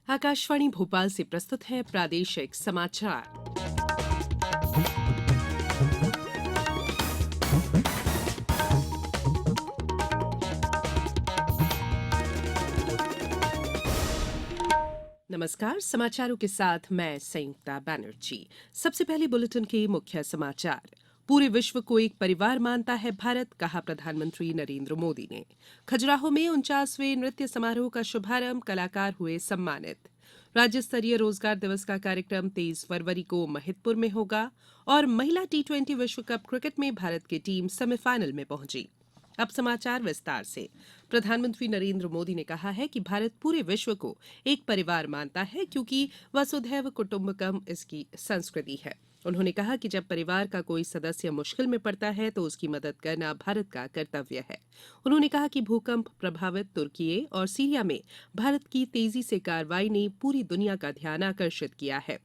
आकाशवाणी भोपाल से प्रस्तुत है प्रादेशिक समाचार। नमस्कार, समाचारों के साथ मैं संयुक्ता बैनर्जी। सबसे पहले बुलेटिन के मुख्य समाचार। पूरे विश्व को एक परिवार मानता है भारत, कहा प्रधानमंत्री नरेंद्र मोदी ने। खजुराहो में 49वें नृत्य समारोह का शुभारंभ, कलाकार हुए सम्मानित। राज्य स्तरीय रोजगार दिवस का कार्यक्रम 23 फरवरी को महिदपुर में होगा। और महिला टी20 विश्व कप क्रिकेट में भारत की टीम सेमीफाइनल में पहुंची। अब समाचार विस्तार से। प्रधानमंत्री नरेंद्र मोदी ने कहा है कि भारत पूरे विश्व को एक परिवार मानता है, क्योंकि वसुधैव कुटुंबकम इसकी संस्कृति है। उन्होंने कहा कि जब परिवार का कोई सदस्य मुश्किल में पड़ता है तो उसकी मदद करना भारत का कर्तव्य है। उन्होंने कहा कि भूकंप प्रभावित तुर्की और सीरिया में भारत की तेजी से कार्रवाई ने पूरी दुनिया का ध्यान आकर्षित किया है।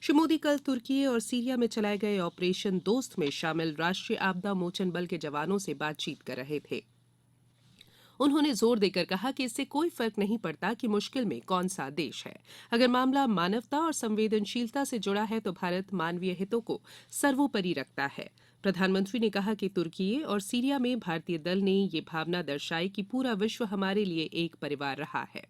श्री मोदी कल तुर्की और सीरिया में चलाए गए ऑपरेशन दोस्त में शामिल राष्ट्रीय आपदा मोचन बल के जवानों से बातचीत कर रहे थे। उन्होंने जोर देकर कहा कि इससे कोई फर्क नहीं पड़ता कि मुश्किल में कौन सा देश है। अगर मामला मानवता और संवेदनशीलता से जुड़ा है तो भारत मानवीय हितों को सर्वोपरि रखता है। प्रधानमंत्री ने कहा कि तुर्की और सीरिया में भारतीय दल ने ये भावना दर्शाई कि पूरा विश्व हमारे लिए एक परिवार रहा है।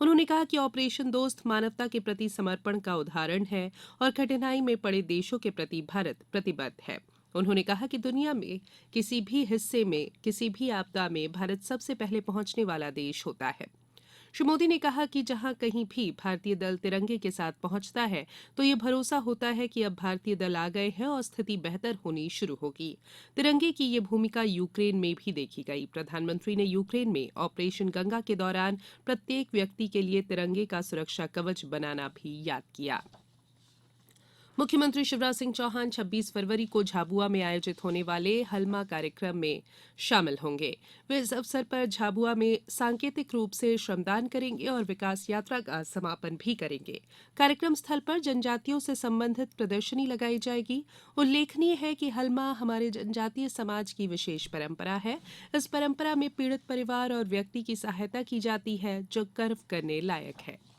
उन्होंने कहा कि ऑपरेशन दोस्त मानवता के प्रति समर्पण का उदाहरण है और कठिनाई में पड़े देशों के प्रति भारत प्रतिबद्ध है। उन्होंने कहा कि दुनिया में किसी भी हिस्से में किसी भी आपदा में भारत सबसे पहले पहुंचने वाला देश होता है। श्री मोदी ने कहा कि जहां कहीं भी भारतीय दल तिरंगे के साथ पहुंचता है तो ये भरोसा होता है कि अब भारतीय दल आ गए हैं और स्थिति बेहतर होनी शुरू होगी। तिरंगे की ये भूमिका यूक्रेन में भी देखी गई। प्रधानमंत्री ने यूक्रेन में ऑपरेशन गंगा के दौरान प्रत्येक व्यक्ति के लिए तिरंगे का सुरक्षा कवच बनाना भी याद किया। मुख्यमंत्री शिवराज सिंह चौहान 26 फरवरी को झाबुआ में आयोजित होने वाले हलमा कार्यक्रम में शामिल होंगे। वे इस अवसर पर झाबुआ में सांकेतिक रूप से श्रमदान करेंगे और विकास यात्रा का समापन भी करेंगे। कार्यक्रम स्थल पर जनजातियों से संबंधित प्रदर्शनी लगाई जाएगी। उल्लेखनीय है कि हलमा हमारे जनजातीय समाज की विशेष परंपरा है। इस परंपरा में पीड़ित परिवार और व्यक्ति की सहायता की जाती है, जो गर्व करने लायक है।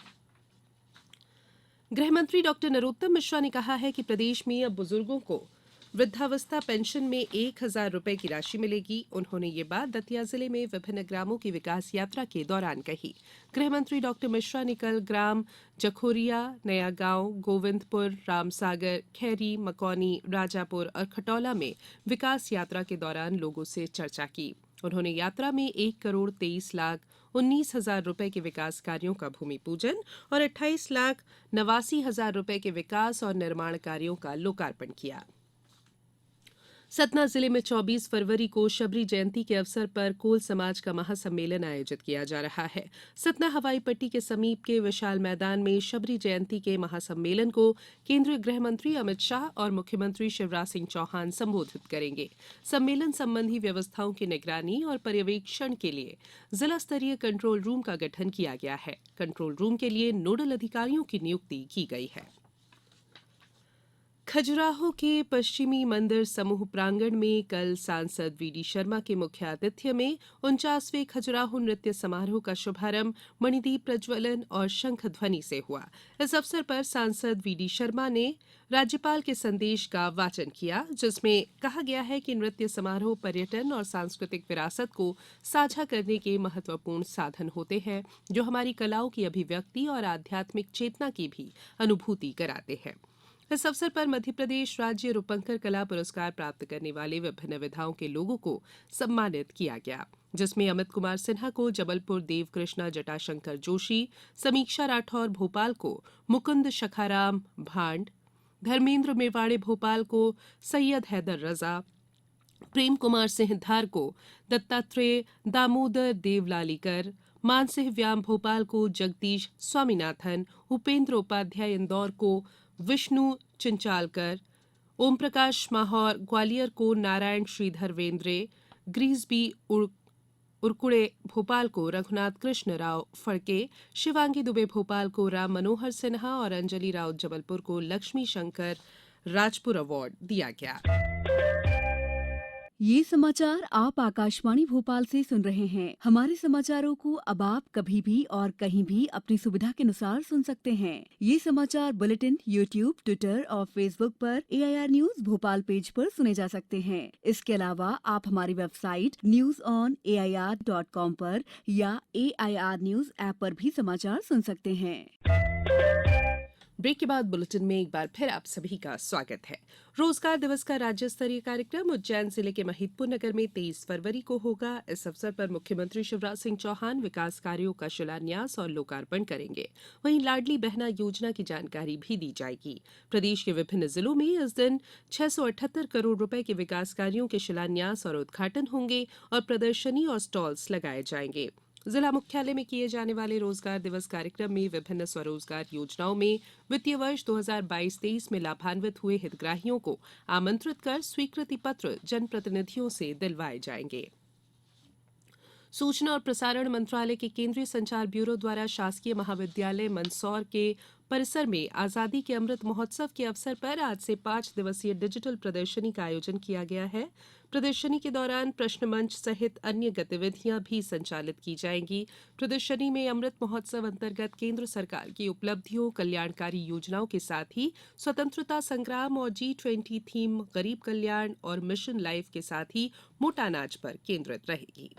गृहमंत्री डॉक्टर नरोत्तम मिश्रा ने कहा है कि प्रदेश में अब बुजुर्गों को वृद्धावस्था पेंशन में 1,000 रुपए की राशि मिलेगी। उन्होंने ये बात दतिया जिले में विभिन्न ग्रामों की विकास यात्रा के दौरान कही। गृहमंत्री डॉक्टर मिश्रा ने कल ग्राम जखोरिया, नया गांव, गोविंदपुर, रामसागर, खैरी, मकौनी, राजापुर और खटौला में विकास यात्रा के दौरान लोगों से चर्चा की। उन्होंने यात्रा में 1,23,19,000 रुपए के विकास कार्यों का भूमि पूजन और 28,89,000 रुपए के विकास और निर्माण कार्यों का लोकार्पण किया। सतना जिले में 24 फरवरी को शबरी जयंती के अवसर पर कोल समाज का महासम्मेलन आयोजित किया जा रहा है। सतना हवाई पट्टी के समीप के विशाल मैदान में शबरी जयंती के महासम्मेलन को केंद्रीय गृह मंत्री अमित शाह और मुख्यमंत्री शिवराज सिंह चौहान संबोधित करेंगे। सम्मेलन संबंधी व्यवस्थाओं की निगरानी और पर्यवेक्षण के लिए जिला स्तरीय कंट्रोल रूम का गठन किया गया है। कंट्रोल रूम के लिए नोडल अधिकारियों की नियुक्ति की गई है। खजुराहो के पश्चिमी मंदिर समूह प्रांगण में कल सांसद वीडी शर्मा के मुख्य आतिथ्य में 49वें खजुराहो नृत्य समारोह का शुभारंभ मणिदीप प्रज्वलन और शंख ध्वनि से हुआ। इस अवसर पर सांसद वीडी शर्मा ने राज्यपाल के संदेश का वाचन किया, जिसमें कहा गया है कि नृत्य समारोह पर्यटन और सांस्कृतिक विरासत को साझा करने के महत्वपूर्ण साधन होते हैं, जो हमारी कलाओं की अभिव्यक्ति और आध्यात्मिक चेतना की भी अनुभूति कराते हैं। इस अवसर पर मध्यप्रदेश राज्य रूपंकर कला पुरस्कार प्राप्त करने वाले विभिन्न विधाओं के लोगों को सम्मानित किया गया, जिसमें अमित कुमार सिन्हा को जबलपुर देव कृष्णा जटाशंकर जोशी, समीक्षा राठौर भोपाल को मुकुंद शखाराम भांड, धर्मेंद्र मेवाड़े भोपाल को सैयद हैदर रजा, प्रेम कुमार सिंह धार को दत्तात्रेय दामोदर देवलालीकर, मानसिंह व्याम भोपाल को जगदीश स्वामीनाथन, उपेंद्र उपाध्याय इंदौर को विष्णु चिंचालकर, ओम प्रकाश माहौर ग्वालियर को नारायण श्रीधर वेंद्रे, ग्रीसबी उरकुड़े भोपाल को रघुनाथ कृष्ण राव फड़के, शिवांगी दुबे भोपाल को राम मनोहर सिन्हा और अंजलि राउत जबलपुर को लक्ष्मी शंकर राजपुर अवार्ड दिया गया। ये समाचार आप आकाशवाणी भोपाल से सुन रहे हैं। हमारे समाचारों को अब आप कभी भी और कहीं भी अपनी सुविधा के अनुसार सुन सकते हैं। ये समाचार बुलेटिन यूट्यूब, ट्विटर और फेसबुक पर AIR न्यूज भोपाल पेज पर सुने जा सकते हैं। इसके अलावा आप हमारी वेबसाइट news.air.com पर या AIR न्यूज ऐप पर भी समाचार सुन सकते हैं। ब्रेक के बाद बुलेटिन में एक बार फिर आप सभी का स्वागत है। रोजगार दिवस का राज्य स्तरीय कार्यक्रम उज्जैन जिले के महिदपुर नगर में 23 फरवरी को होगा। इस अवसर पर मुख्यमंत्री शिवराज सिंह चौहान विकास कार्यों का शिलान्यास और लोकार्पण करेंगे। वहीं लाडली बहना योजना की जानकारी भी दी जाएगी। प्रदेश के विभिन्न जिलों में इस दिन 678 करोड़ रुपए के विकास कार्यों के शिलान्यास और उद्घाटन होंगे और प्रदर्शनी और स्टॉल्स लगाए जाएंगे। जिला मुख्यालय में किए जाने वाले रोजगार दिवस कार्यक्रम में विभिन्न स्वरोजगार योजनाओं में वित्तीय वर्ष 2022-23 में लाभान्वित हुए हितग्राहियों को आमंत्रित कर स्वीकृति पत्र जनप्रतिनिधियों से दिलवाए जाएंगे। सूचना और प्रसारण मंत्रालय के केंद्रीय संचार ब्यूरो द्वारा शासकीय महाविद्यालय मंदसौर के परिसर में आजादी के अमृत महोत्सव के अवसर पर आज से 5 दिवसीय डिजिटल प्रदर्शनी का आयोजन किया गया है। प्रदर्शनी के दौरान प्रश्न मंच सहित अन्य गतिविधियां भी संचालित की जाएंगी। प्रदर्शनी में अमृत महोत्सव अंतर्गत केंद्र सरकार की उपलब्धियों, कल्याणकारी योजनाओं के साथ ही स्वतंत्रता संग्राम और G20 थीम, गरीब कल्याण और मिशन लाइफ के साथ ही मोटा अनाज पर केंद्रित रहेगी।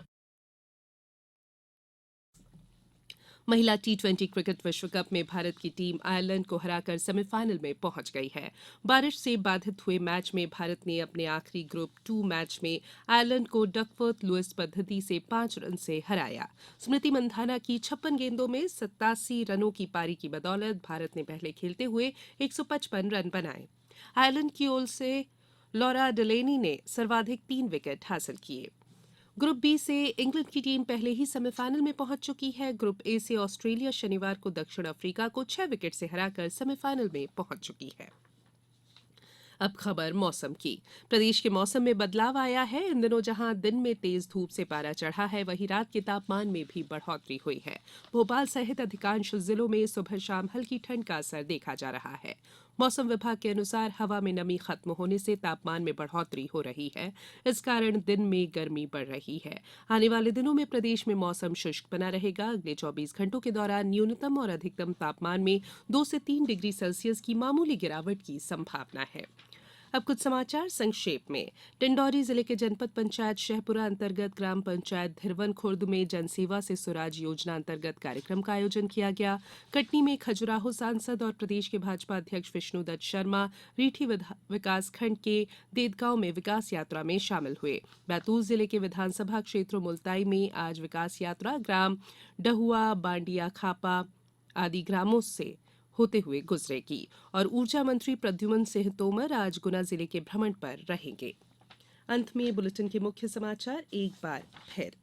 महिला T20 क्रिकेट विश्व कप में भारत की टीम आयरलैंड को हराकर सेमीफाइनल में पहुंच गई है। बारिश से बाधित हुए मैच में भारत ने अपने आखिरी ग्रुप 2 मैच में आयरलैंड को डकवर्थ लुइस पद्धति से 5 रन से हराया। स्मृति मंधाना की 56 गेंदों में 87 रनों की पारी की बदौलत भारत ने पहले खेलते हुए 155 रन बनाए। आयरलैंड की ओर से लॉरा डेलेनी ने सर्वाधिक 3 विकेट हासिल किए। ग्रुप बी से इंग्लैंड की टीम पहले ही सेमीफाइनल में पहुंच चुकी है। ग्रुप ए से ऑस्ट्रेलिया शनिवार को दक्षिण अफ्रीका को 6 विकेट से हराकर सेमीफाइनल में पहुंच चुकी है। अब खबर मौसम की। प्रदेश के मौसम में बदलाव आया है। इन दिनों जहां दिन में तेज धूप से पारा चढ़ा है, वहीं रात के तापमान में भी बढ़ोतरी हुई है। भोपाल सहित अधिकांश जिलों में सुबह शाम हल्की ठंड का असर देखा जा रहा है। मौसम विभाग के अनुसार हवा में नमी खत्म होने से तापमान में बढ़ोतरी हो रही है। इस कारण दिन में गर्मी बढ़ रही है। आने वाले दिनों में प्रदेश में मौसम शुष्क बना रहेगा। अगले 24 घंटों के दौरान न्यूनतम और अधिकतम तापमान में 2 से 3 डिग्री सेल्सियस की मामूली गिरावट की संभावना है। अब कुछ समाचार संक्षेप में। डिंडौरी जिले के जनपद पंचायत शहपुरा अंतर्गत ग्राम पंचायत धिरवन खुर्द में जनसेवा से सुराज योजना अंतर्गत कार्यक्रम का आयोजन किया गया। कटनी में खजुराहो सांसद और प्रदेश के भाजपा अध्यक्ष विष्णुदत्त शर्मा रीठी विकासखंड के देदगांव में विकास यात्रा में शामिल हुए। बैतूल जिले के विधानसभा क्षेत्र मुल्ताई में आज विकास यात्रा ग्राम डहुआ, बांडिया खापा आदि ग्रामों से होते हुए गुजरेगी। और ऊर्जा मंत्री प्रद्युमन सिंह तोमर आज गुना जिले के भ्रमण पर रहेंगे। अंत में बुलेटिन के मुख्य समाचार एक बार फिर।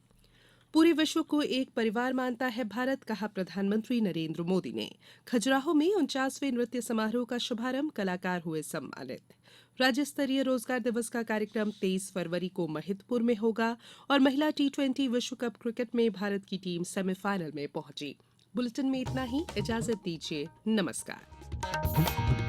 पूरे विश्व को एक परिवार मानता है भारत, कहा प्रधानमंत्री नरेंद्र मोदी ने। खजुराहो में 49वें नृत्य समारोह का शुभारंभ, कलाकार हुए सम्मानित। राज्य स्तरीय रोजगार दिवस का कार्यक्रम 23 फरवरी को महिदपुर में होगा। और महिला T20 विश्व कप क्रिकेट में भारत की टीम सेमीफाइनल में पहुंची। बुलेटिन में इतना ही। इजाजत दीजिए। नमस्कार।